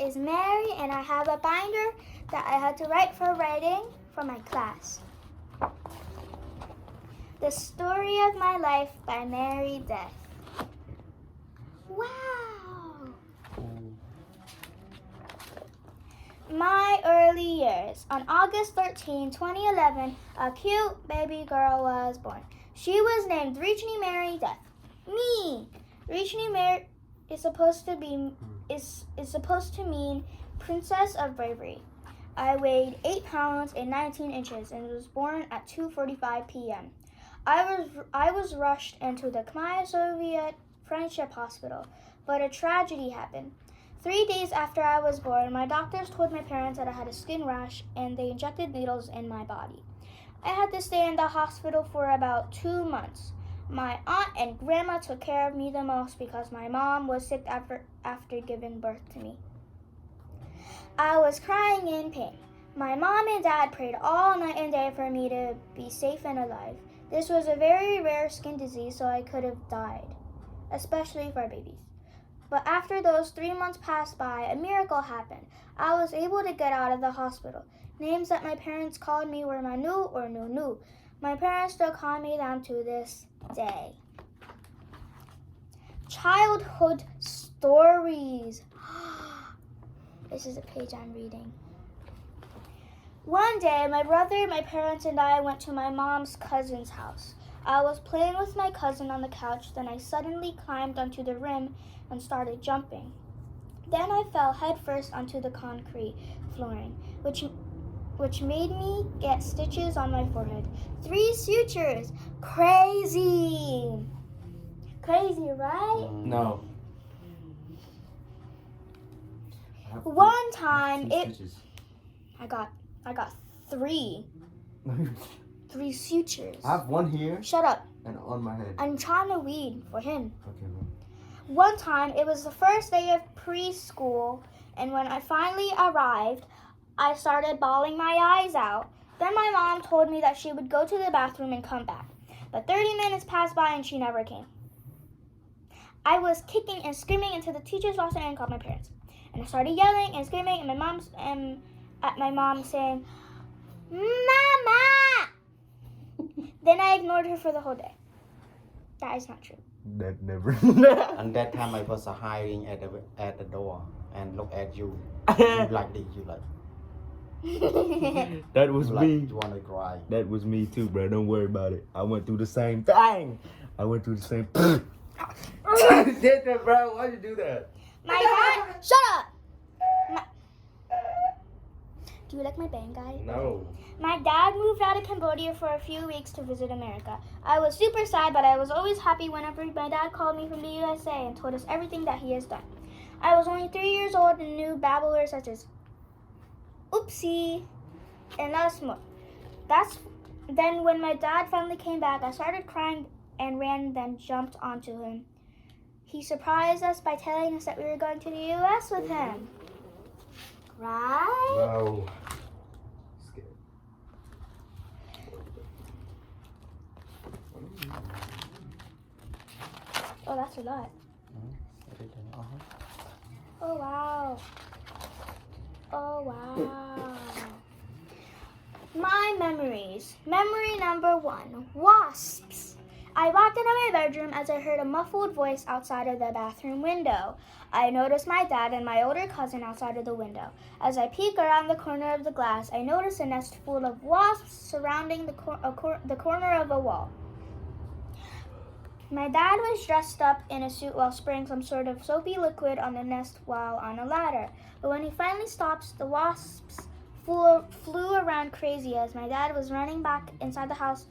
is Mary, and I have a binder that I had to write for writing for my class. The Story of My Life by Mary Death. Wow! My early years. On August 13, 2011, a cute baby girl was born. She was named Rechni Mary Death. Me! Rechni Mary is supposed to mean Princess of Bravery. I weighed 8 pounds and 19 inches and was born at 2:45 p.m. I was rushed into the Khmer Soviet Friendship Hospital, but a tragedy happened. 3 days after I was born, my doctors told my parents that I had a skin rash and they injected needles in my body. I had to stay in the hospital for about 2 months. My aunt and grandma took care of me the most because my mom was sick after giving birth to me. I was crying in pain. My mom and dad prayed all night and day for me to be safe and alive. This was a very rare skin disease, so I could have died, especially for babies. But after those 3 months passed by, a miracle happened. I was able to get out of the hospital. Names that my parents called me were Manu or Nunu. My parents still call me them to this day. Childhood stories. This is a page I'm reading. One day, my brother, my parents, and I went to my mom's cousin's house. I was playing with my cousin on the couch, then I suddenly climbed onto the rim and started jumping. Then I fell headfirst onto the concrete flooring, which made me get stitches on my forehead. 3 sutures. Crazy. Crazy, right? No. One time I got 3 sutures. I have one here. Shut up. And on my head. I'm trying to read for him. Okay, man. One time, it was the first day of preschool, and when I finally arrived, I started bawling my eyes out. Then my mom told me that she would go to the bathroom and come back. But 30 minutes passed by and she never came. I was kicking and screaming until the teachers walked in and called my parents. And I started yelling and screaming at my mom saying, "Mama!" Then I ignored her for the whole day. That is not true. That never. And that time I was hiding at the door and look at you. You like this, you like. That was You like, me. you wanna cry. That was me too, bro. Don't worry about it. I went through the same thing. I went through the same. Did that, bro? Why'd you do that? My dad, shut up! Do you like my bang, guy? No. My dad moved out of Cambodia for a few weeks to visit America. I was super sad, but I was always happy whenever my dad called me from the USA and told us everything that he has done. I was only 3 years old and knew bad words such as oopsie and lots more. Then when my dad finally came back, I started crying and ran, then jumped onto him. He surprised us by telling us that we were going to the US with him. Right? No. Oh, that's a lot. Oh, wow. Oh, wow. My memories. Memory number 1, wasps. I walked into my bedroom as I heard a muffled voice outside of the bathroom window. I noticed my dad and my older cousin outside of the window. As I peeked around the corner of the glass, I noticed a nest full of wasps surrounding the corner of a wall. My dad was dressed up in a suit while spraying some sort of soapy liquid on the nest while on a ladder. But when he finally stopped, the wasps flew around crazy as my dad was running back inside the house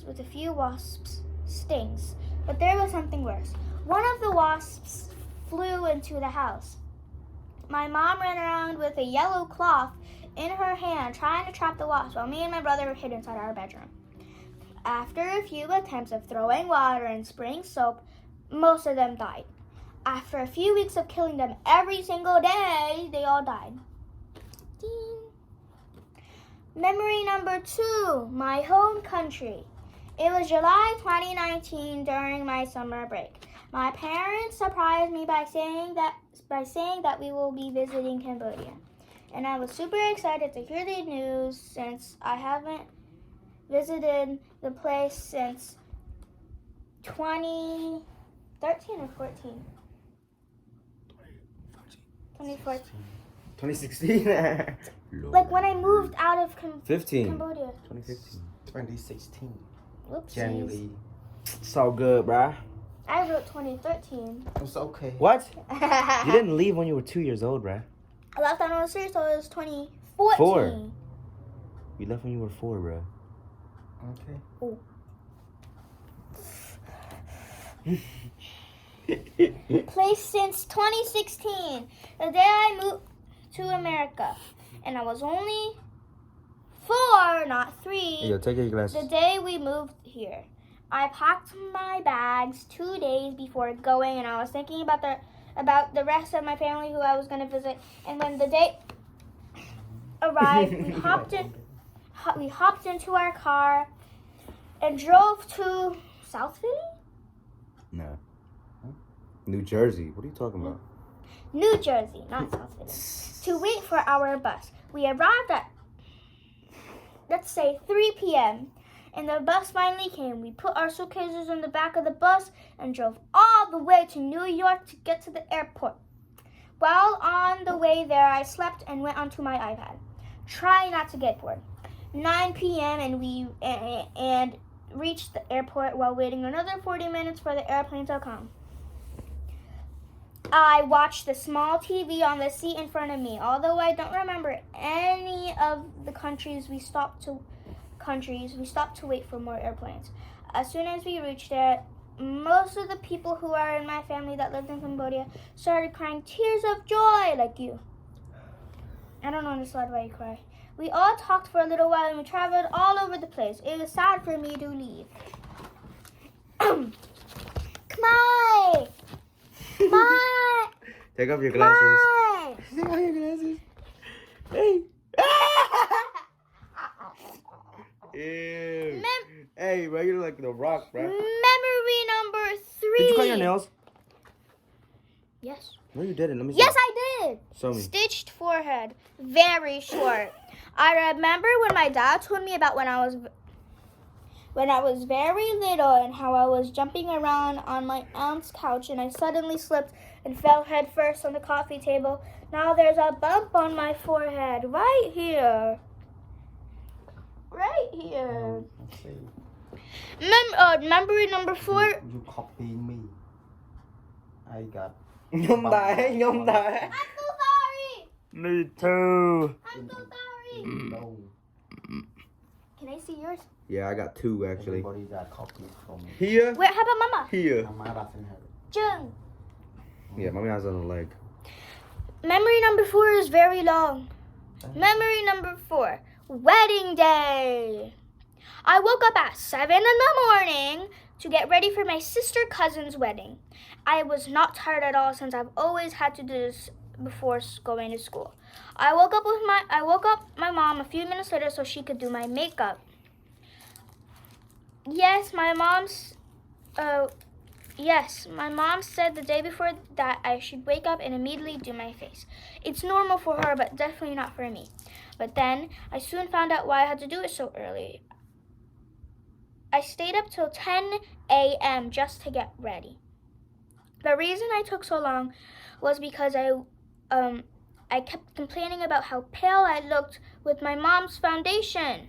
with a few wasps' stings. But there was something worse. One of the wasps flew into the house. My mom ran around with a yellow cloth in her hand trying to trap the wasp while me and my brother hid inside our bedroom. After a few attempts of throwing water and spraying soap, most of them died. After a few weeks of killing them every single day, they all died. Ding. Memory number 2, my home country. It was July 2019 during my summer break. My parents surprised me by saying that we will be visiting Cambodia. And I was super excited to hear the news since I haven't visited the place since 2013 or 14. 2014. 2016. Like when I moved out of 15. Cambodia. 2015. 2016 Whoopsies. January. So good, bruh. I wrote 2013. It's okay. What? You didn't leave when you were 2 years old, bruh. I left when I was 3, so it was 2014. 4. You left when you were 4, bruh. Okay. Place since 2016, the day I moved to America. And I was only 4, not 3. Yo, take your glasses. The day we moved here. I packed my bags 2 days before going, and I was thinking about the rest of my family who I was going to visit. And when the day arrived, we hopped into our car and drove to South Philly? No. New Jersey. What are you talking about? New Jersey, not South Philly, to wait for our bus. We arrived at, let's say, 3 p.m., and the bus finally came. We put our suitcases in the back of the bus and drove all the way to New York to get to the airport. While on the way there, I slept and went onto my iPad. Try not to get bored. 9 p.m. and we reached the airport while waiting another 40 minutes for the airplane to come. I watched the small TV on the seat in front of me. Although I don't remember any of the countries we stopped to wait for more airplanes. As soon as we reached there, most of the people who are in my family that lived in Cambodia started crying tears of joy like you. I don't understand why you cry. We all talked for a little while and we traveled all over the place. It was sad for me to leave. Kmai! Kmai! Take off your glasses. Kmai! Take off your glasses. Hey. Ew. Hey, bro, you're like the Rock, bro. Memory number 3. Did you cut your nails? Yes. No, you didn't. Let me see. Yes, I did. Show me. Stitched forehead. Very short. I remember when my dad told me about when I was very little and how I was jumping around on my aunt's couch and I suddenly slipped and fell head first on the coffee table. Now there's a bump on my forehead right here. Right here. Let's see. Memory number 4. You copying me. I got. Nhóm đại. I'm so sorry. Me too. I'm so sorry. No. Can I see yours? Yeah, I got 2 actually. Everybody got copies from me. Here. Wait, how about Mama? Here. Mama doesn't have it. Jung. Yeah, mommy has it on the leg. Memory number 4 is very long. Memory number 4. Wedding day. I woke up at 7 in the morning to get ready for my sister cousin's wedding. I was not tired at all since I've always had to do this before going to school. I woke up my mom a few minutes later so she could do my makeup. Yes, my mom said the day before that I should wake up and immediately do my face. It's normal for her, but definitely not for me. But then I soon found out why I had to do it so early. I stayed up till 10 a.m. just to get ready. The reason I took so long was because I kept complaining about how pale I looked with my mom's foundation.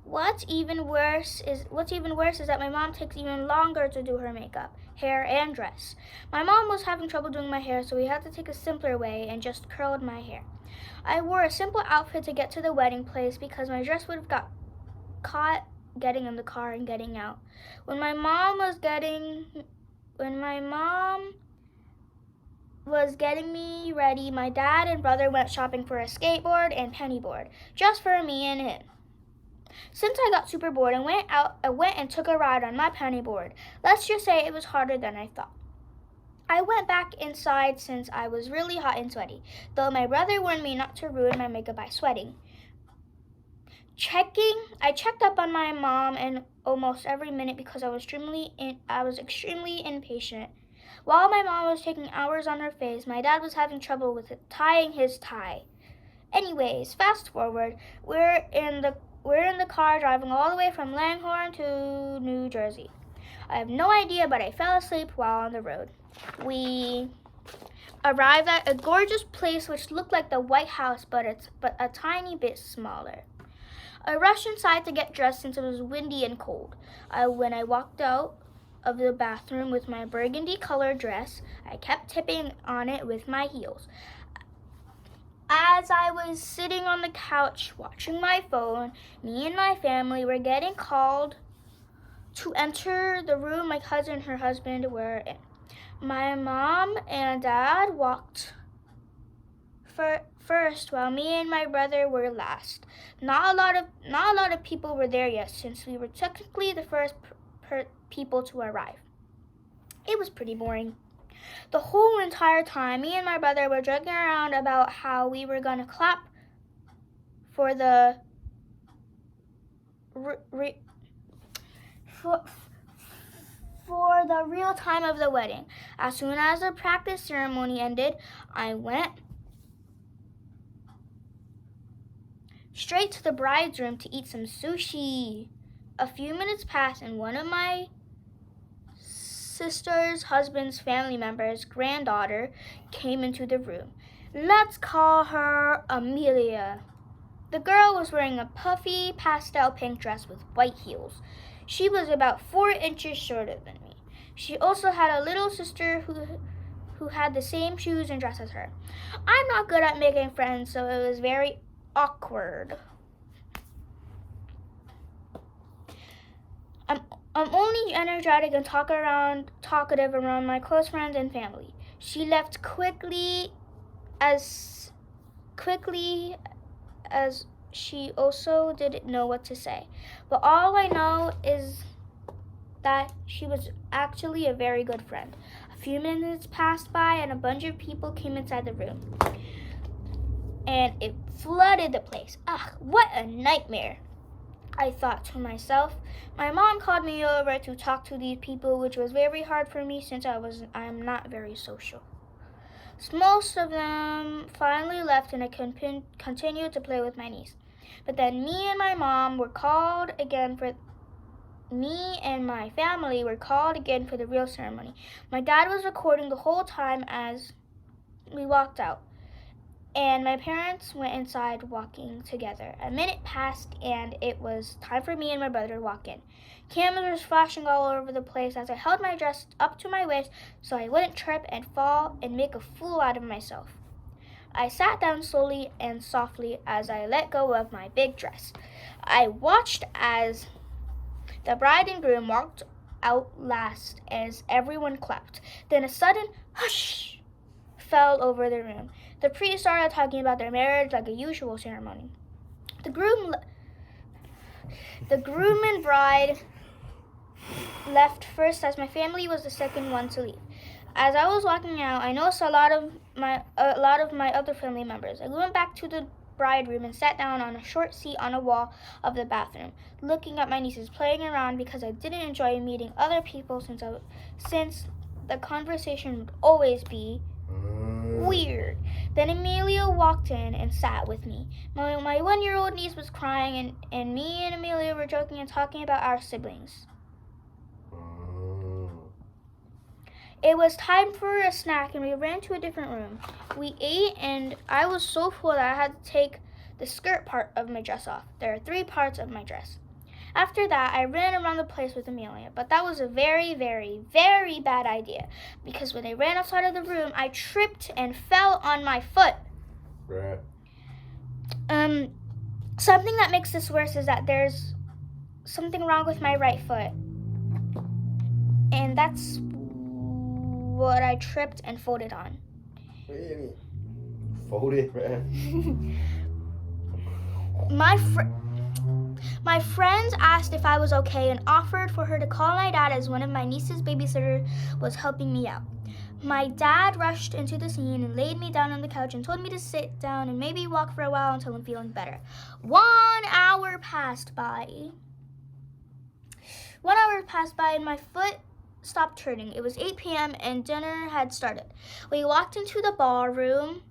What's even worse is that my mom takes even longer to do her makeup, hair, and dress. My mom was having trouble doing my hair, so we had to take a simpler way and just curled my hair. I wore a simple outfit to get to the wedding place because my dress would have got caught getting in the car and getting out. When my mom was getting me ready, my dad and brother went shopping for a skateboard and pennyboard, just for me and him. Since I got super bored and I went and took a ride on my pennyboard. Let's just say it was harder than I thought. I went back inside since I was really hot and sweaty, though my brother warned me not to ruin my makeup by sweating. I checked up on my mom and almost every minute because I was extremely impatient While my mom was taking hours on her face, my dad was having trouble with tying his tie. Anyways, fast forward, we're in the car driving all the way from Langhorne to New Jersey. I have no idea, but I fell asleep while on the road. We arrived at a gorgeous place which looked like the White House, but a tiny bit smaller. I rushed inside to get dressed since it was windy and cold. When I walked out of the bathroom with my burgundy colored dress, I kept tipping on it with my heels. As I was sitting on the couch watching my phone, me and my family were getting called to enter the room my cousin and her husband were in. My mom and dad walked first while me and my brother were last. Not a lot of people were there yet since we were technically the first people to arrive. It was pretty boring. The whole entire time, me and my brother were joking around about how we were gonna clap for the for the real time of the wedding. As soon as the practice ceremony ended, I went straight to the bride's room to eat some sushi. A few minutes passed and one of my sister's husband's family members' granddaughter came into the room. Let's call her Amelia. The girl was wearing a puffy pastel pink dress with white heels. She was about 4 inches shorter than me. She also had a little sister who had the same shoes and dress as her. I'm not good at making friends, so it was very awkward. I'm only energetic and talkative around my close friends and family. She left quickly as she also didn't know what to say. But all I know is that she was actually a very good friend. A few minutes passed by and a bunch of people came inside the room. And it flooded the place. Ugh, what a nightmare, I thought to myself. My mom called me over to talk to these people, which was very hard for me since I'm not very social. Most of them finally left and I continued to play with my niece. But then me and my family were called again for the real ceremony. My dad was recording the whole time as we walked out. And my parents went inside walking together. A minute passed and it was time for me and my brother to walk in. Cameras were flashing all over the place as I held my dress up to my waist so I wouldn't trip and fall and make a fool out of myself. I sat down slowly and softly as I let go of my big dress. I watched as the bride and groom walked out last as everyone clapped. Then a sudden hush fell over the room. The priest started talking about their marriage like a usual ceremony. The groom and bride left first as my family was the second one to leave. As I was walking out, I noticed a lot of my other family members. I went back to the bride room and sat down on a short seat on a wall of the bathroom, looking at my nieces playing around because I didn't enjoy meeting other people since the conversation would always be weird. Then Amelia walked in and sat with me. My 1-year-old niece was crying and me and Amelia were joking and talking about our siblings. It was time for a snack and we ran to a different room. We ate and I was so full that I had to take the skirt part of my dress off. There are 3 parts of my dress. After that, I ran around the place with Amelia, but that was a very, very, very bad idea because when I ran outside of the room, I tripped and fell on my foot. Right. Something that makes this worse is that there's something wrong with my right foot. And that's what I tripped and folded on. Folded, man. My friends asked if I was okay and offered for her to call my dad as one of my niece's babysitter was helping me out. My dad rushed into the scene and laid me down on the couch and told me to sit down and maybe walk for a while until I'm feeling better. 1 hour passed by. 1 hour passed by and my foot stopped turning. It was 8 p.m. and dinner had started. We walked into the ballroom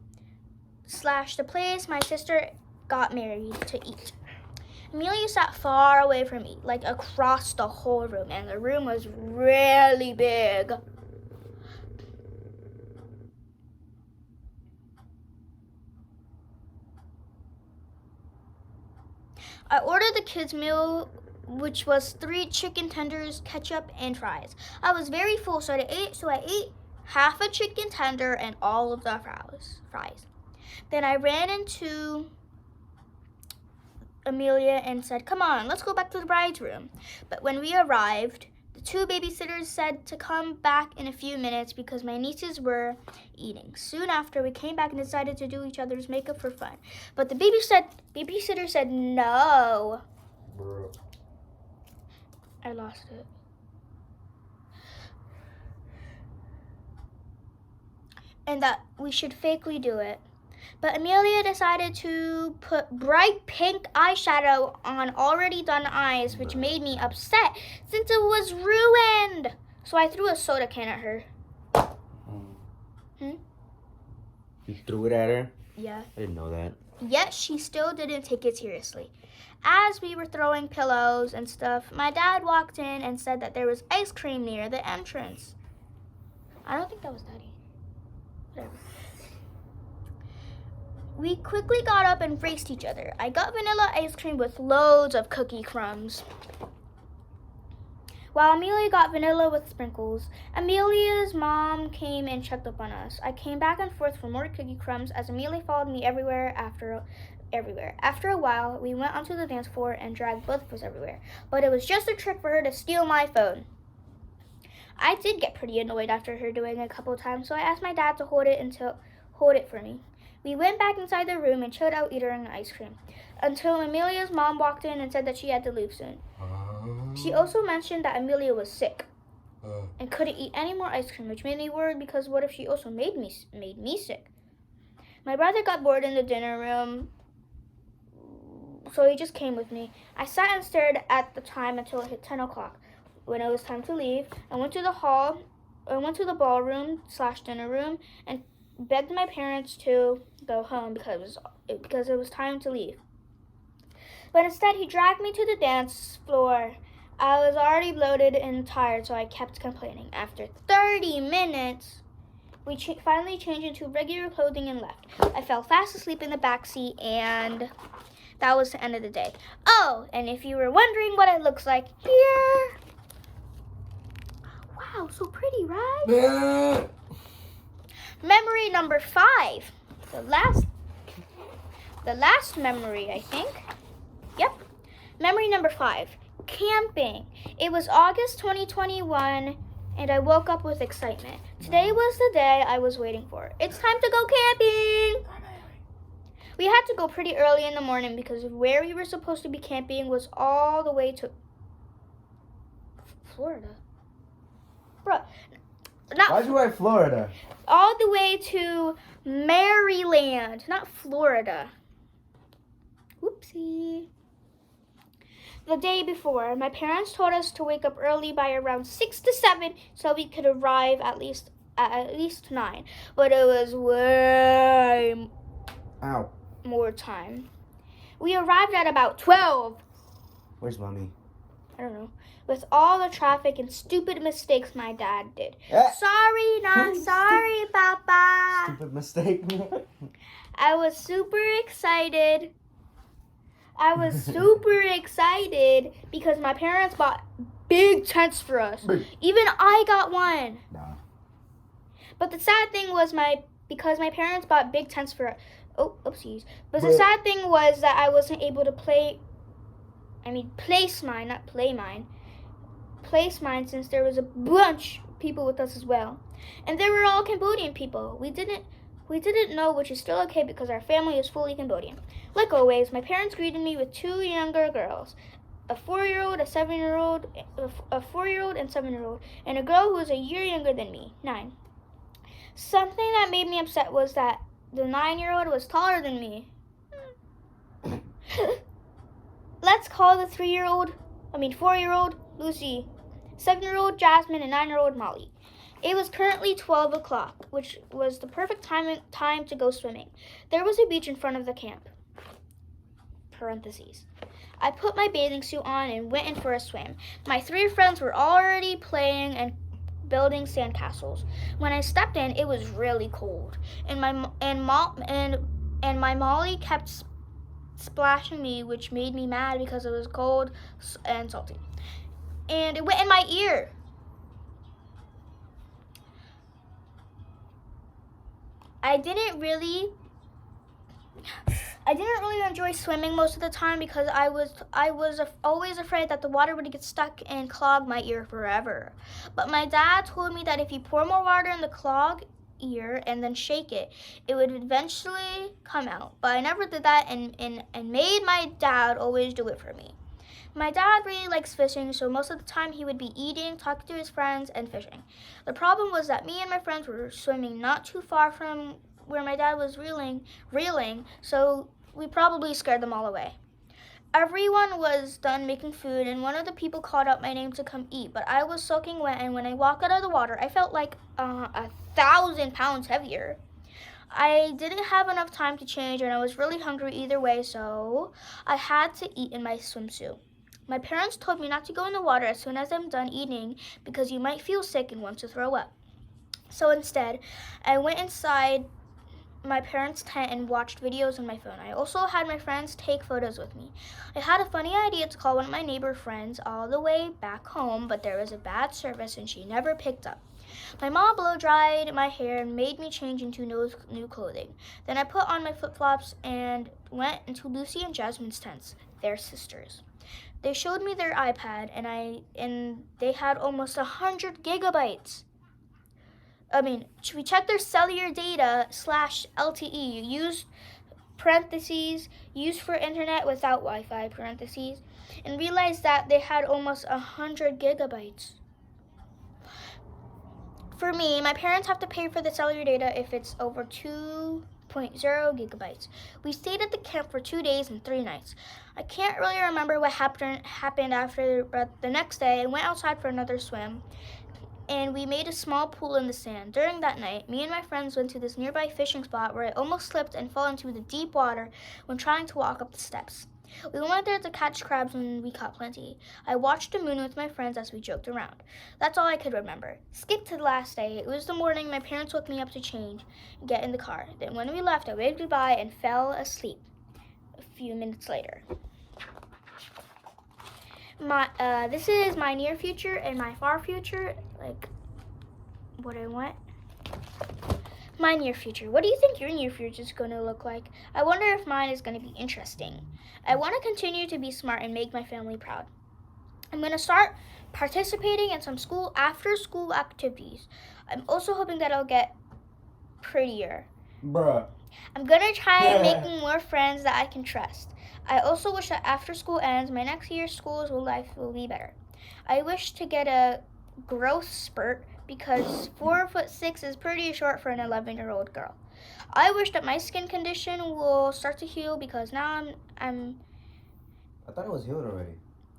/ the place my sister got married to eat. Amelia sat far away from me, like across the whole room, and the room was really big. I ordered the kids' meal, which was 3 chicken tenders, ketchup, and fries. I was very full, so I ate half a chicken tender and all of the fries. Then I ran into Amelia and said, "Come on, let's go back to the bride's room." But when we arrived, the 2 babysitters said to come back in a few minutes because my nieces were eating. Soon after, we came back and decided to do each other's makeup for fun. But the babysitter said no. Bro. I lost it. And that we should fakely do it. But Amelia decided to put bright pink eyeshadow on already done eyes, which made me upset since it was ruined. So I threw a soda can at her. You threw it at her? Yeah. I didn't know that. Yet she still didn't take it seriously. As we were throwing pillows and stuff, my dad walked in and said that there was ice cream near the entrance. I don't think that was Daddy. Whatever. We quickly got up and faced each other. I got vanilla ice cream with loads of cookie crumbs, while Amelia got vanilla with sprinkles. Amelia's mom came and checked up on us. I came back and forth for more cookie crumbs as Amelia followed me everywhere. After a while, we went onto the dance floor and dragged both of us everywhere. But it was just a trick for her to steal my phone. I did get pretty annoyed after her doing it a couple of times, so I asked my dad to hold it for me. We went back inside the room and chilled out eating ice cream until Amelia's mom walked in and said that she had to leave soon. She also mentioned that Amelia was sick and couldn't eat any more ice cream, which made me worried because what if she also made me sick? My brother got bored in the dinner room, so he just came with me. I sat and stared at the time until it hit 10 o'clock. When it was time to leave, I went to the ballroom / dinner room and begged my parents to go home because it was time to leave. But instead, he dragged me to the dance floor. I was already bloated and tired, so I kept complaining. After 30 minutes, we finally changed into regular clothing and left. I fell fast asleep in the back seat, and that was the end of the day. Oh, and if you were wondering what it looks like here. Wow, so pretty, right? Memory number 5. The last memory, I think. Yep. Memory number 5. Camping. It was August 2021, and I woke up with excitement. Today was the day I was waiting for. It's time to go camping! We had to go pretty early in the morning because where we were supposed to be camping was all the way to Florida. Bro, Why'd you write Florida? all the way to Maryland, not Florida. Whoopsie. The day before, my parents told us to wake up early by around 6 to 7 so we could arrive at least 9. But it was way more time. We arrived at about 12. Where's Mommy? I don't know. With all the traffic and stupid mistakes my dad did. Yeah. Sorry, not sorry, Papa. Stupid mistake. I was super excited. Because my parents bought big tents for us. Even I got one. Nah. But the sad thing was because my parents bought big tents for us. Oh, oopsies. But the sad thing was that I wasn't able to place mine, not play mine. Place mine since there was a bunch of people with us as well. And they were all Cambodian people. We didn't know, which is still okay because our family is fully Cambodian. Like always, my parents greeted me with 2 younger girls, a 4-year-old, a 7-year-old, a 4-year-old and 7-year-old, and a girl who was a year younger than me, 9. Something that made me upset was that the 9-year-old was taller than me. Let's call the 4-year-old Lucy. 7-year-old Jasmine, and 9-year-old Molly. It was currently 12 o'clock, which was the perfect time to go swimming. There was a beach in front of the camp. Parentheses. I put my bathing suit on and went in for a swim. My 3 friends were already playing and building sandcastles. When I stepped in, it was really cold, and my Molly kept splashing me, which made me mad because it was cold and salty. And it went in my ear. I didn't really enjoy swimming most of the time because I was always afraid that the water would get stuck and clog my ear forever. But my dad told me that if you pour more water in the clogged ear and then shake it, it would eventually come out. But I never did that and made my dad always do it for me. My dad really likes fishing, so most of the time he would be eating, talking to his friends, and fishing. The problem was that me and my friends were swimming not too far from where my dad was reeling, so we probably scared them all away. Everyone was done making food, and one of the people called out my name to come eat, but I was soaking wet, and when I walked out of the water, I felt like 1,000 pounds heavier. I didn't have enough time to change, and I was really hungry either way, so I had to eat in my swimsuit. My parents told me not to go in the water as soon as I'm done eating because you might feel sick and want to throw up. So instead, I went inside my parents' tent and watched videos on my phone. I also had my friends take photos with me. I had a funny idea to call one of my neighbor friends all the way back home, but there was a bad service and she never picked up. My mom blow-dried my hair and made me change into new clothing. Then I put on my flip-flops and went into Lucy and Jasmine's tents. They're sisters. They showed me their iPad and they had almost 100 gigabytes. We checked their cellular data /LTE, used for internet without Wi-Fi, and realized that they had almost 100 gigabytes. For me, my parents have to pay for the cellular data if it's over 2.0 gigabytes. We stayed at the camp for 2 days and 3 nights. I can't really remember what happened after, but the next day I went outside for another swim, and we made a small pool in the sand. During that night, me and my friends went to this nearby fishing spot where I almost slipped and fell into the deep water when trying to walk up the steps. We went there to catch crabs and we caught plenty. I watched the moon with my friends as we joked around. That's all I could remember. Skip to the last day. It was the morning. My parents woke me up to change and get in the car. Then when we left, I waved goodbye and fell asleep a few minutes later. This is my near future and my far future, like what I want. My near future. What do you think your near future is going to look like? I wonder if mine is going to be interesting. I want to continue to be smart and make my family proud. I'm going to start participating in some after-school activities. I'm also hoping that I'll get prettier. Bruh. I'm going to try making more friends that I can trust. I also wish that after school ends, my next year's school's life will be better. I wish to get a growth spurt because 4'6" is pretty short for an 11-year-old girl. I wish that my skin condition will start to heal because now I'm I thought it was healed already.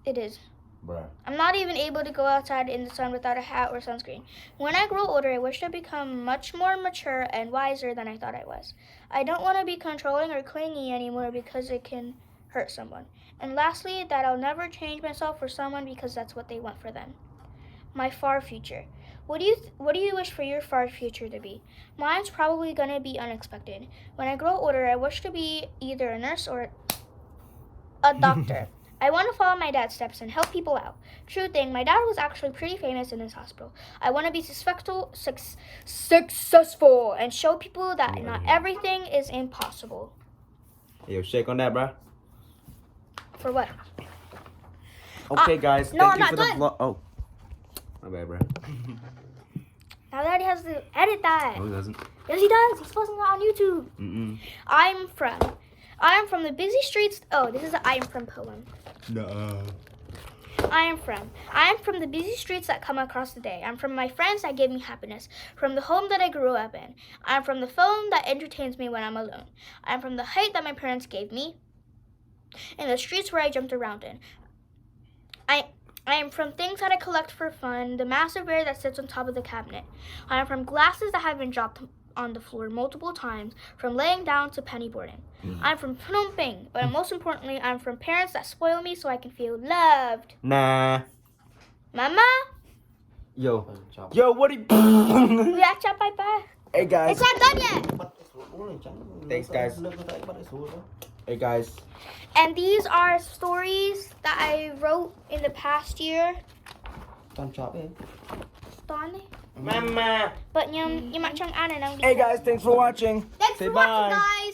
It is. Bruh. I'm not even able to go outside in the sun without a hat or sunscreen. When I grow older, I wish to become much more mature and wiser than I thought I was. I don't want to be controlling or clingy anymore because it can hurt someone. And lastly, that I'll never change myself for someone because that's what they want for them. My far future. What do you wish for your far future to be? Mine's probably going to be unexpected. When I grow older, I wish to be either a nurse or a doctor. I want to follow my dad's steps and help people out. True thing, my dad was actually pretty famous in his hospital. I want to be successful and show people that not everything is impossible. Yo, shake on that, bruh. For what? Okay, guys. No, thank I'm you not for the done. vlog. Oh. My bad, bruh. Now Daddy has to edit that. No, he doesn't. Yes, he does. He's posting that on YouTube. Mm-mm. I am from the busy streets. Oh, this is an I am from poem. No. I am from the busy streets that come across the day. I'm from my friends that give me happiness. From the home that I grew up in. I'm from the phone that entertains me when I'm alone. I'm from the height that my parents gave me. And the streets where I jumped around in. I am from things that I collect for fun, the massive bear that sits on top of the cabinet. I am from glasses that have been dropped on the floor multiple times, from laying down to penny boarding. I'm from plumping, but most importantly, I'm from parents that spoil me so I can feel loved. Nah. Mama, Yo. Chop. Yo, what are you... we got chop bye bye. Hey, guys. It's not done yet. Thanks, guys. Hey, guys. And these are stories that I wrote in the past year. Con chop đi. Story. Mama. But nhưng mà chẳng ai nào Hey, guys. Thanks for watching. Thanks Say for bye. watching, guys.